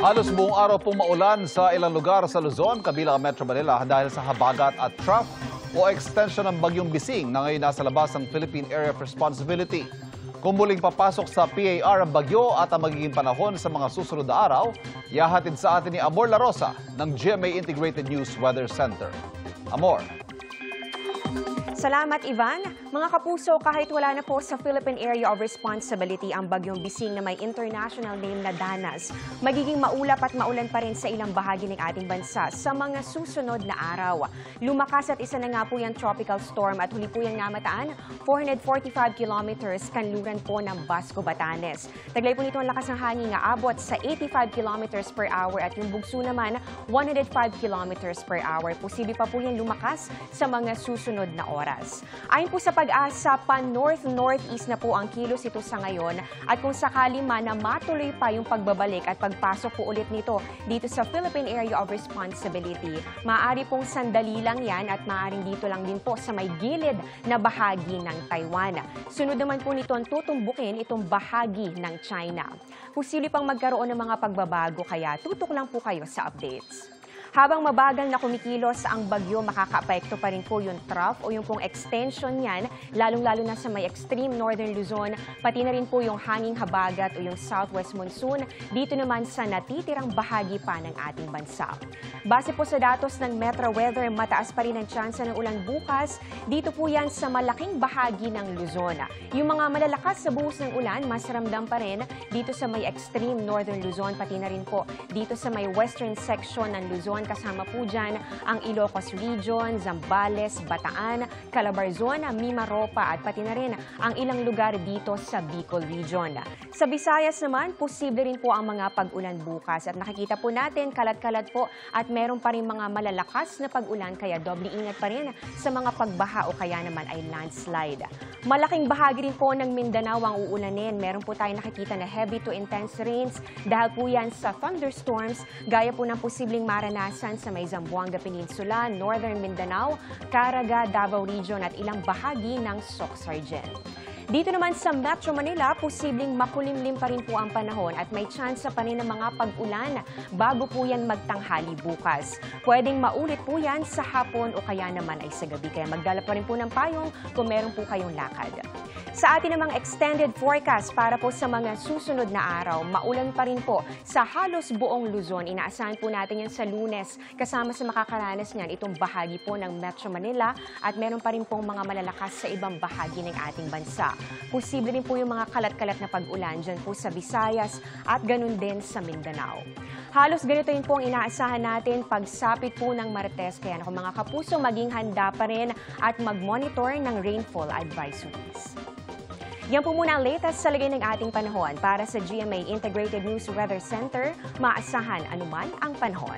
Halos buong araw pong maulan sa ilang lugar sa Luzon, kabilang ang Metro Manila dahil sa habagat at trough o extension ng Bagyong Bising na ngayon nasa labas ng Philippine Area of Responsibility. Kung muling papasok sa PAR ang bagyo at ang magiging panahon sa mga susunod na araw, ihahatid sa atin ni Amor La Rosa ng GMA Integrated News Weather Center. Amor. Salamat, Ivan. Mga kapuso, kahit wala na po sa Philippine Area of Responsibility ang Bagyong Bising na may international name na Danas, magiging maulap at maulan pa rin sa ilang bahagi ng ating bansa sa mga susunod na araw. Lumakas at isa na nga po yung tropical storm at huli po yung namataan, 445 kilometers kanluran po ng Basco, Batanes. Taglay po nito ang lakas ng hangin nga abot sa 85 kilometers per hour at yung bugso naman 105 kilometers per hour. Posible pa po yung lumakas sa mga susunod na oras. Ayon po sa Pag-asa, pa-north-northeast na po ang kilos ito sa ngayon at kung sakali man na matuloy pa yung pagbabalik at pagpasok po ulit nito dito sa Philippine Area of Responsibility, maaari pong sandali lang yan at maaaring dito lang din po sa may gilid na bahagi ng Taiwan. Sunod naman po nito ang tutumbukin itong bahagi ng China. Posible pang magkaroon ng mga pagbabago kaya tutok lang po kayo sa updates. Habang mabagal na kumikilos ang bagyo, makakaapekto pa rin po yung trough o yung pong extension niyan, lalong-lalo na sa may extreme northern Luzon, pati na rin po yung hanging habagat o yung southwest monsoon, dito naman sa natitirang bahagi pa ng ating bansa. Base po sa datos ng Metro Weather, mataas pa rin ang tsansa ng ulan bukas, dito po yan sa malaking bahagi ng Luzon. Yung mga malalakas sa buhos ng ulan, mas ramdam pa rin dito sa may extreme northern Luzon, pati na rin po dito sa may western section ng Luzon. Kasama po dyan ang Ilocos Region, Zambales, Bataan, Calabarzon, Mimaropa at pati na rin ang ilang lugar dito sa Bicol Region. Sa Visayas naman, posible rin po ang mga pag-ulan bukas at nakikita po natin kalat-kalat po at meron pa rin mga malalakas na pag-ulan kaya doble ingat pa rin sa mga pagbaha o kaya naman ay landslide. Malaking bahagi rin po ng Mindanao ang uulanin. Meron po tayong nakikita na heavy to intense rains dahil po yan sa thunderstorms gaya po ng posibleng maranasan sa may Zamboanga Peninsula, Northern Mindanao, Caraga, Davao Region at ilang bahagi ng Soc-Sargen. Dito naman sa Metro Manila, posibleng makulimlim pa rin po ang panahon at may tsansa pa rin ng mga pag-ulan bago po yan magtanghali bukas. Pwedeng maulit po yan sa hapon o kaya naman ay sa gabi. Kaya magdala pa rin po ng payong kung meron po kayong lakad. Sa atin namang extended forecast para po sa mga susunod na araw, maulan pa rin po sa halos buong Luzon. Inaasahan po natin yan sa Lunes kasama sa makakaranas niyan itong bahagi po ng Metro Manila at meron pa rin pong mga malalakas sa ibang bahagi ng ating bansa. Posible rin po yung mga kalat-kalat na pag-ulan dyan po sa Visayas at ganun din sa Mindanao. Halos ganito rin po ang inaasahan natin pagsapit po ng Martes. Kaya naku mga kapuso, maging handa pa rin at mag-monitor ng rainfall advisories. Yan po muna ang latest sa lagay ng ating panahon. Para sa GMA Integrated News Weather Center, maasahan anuman ang panahon.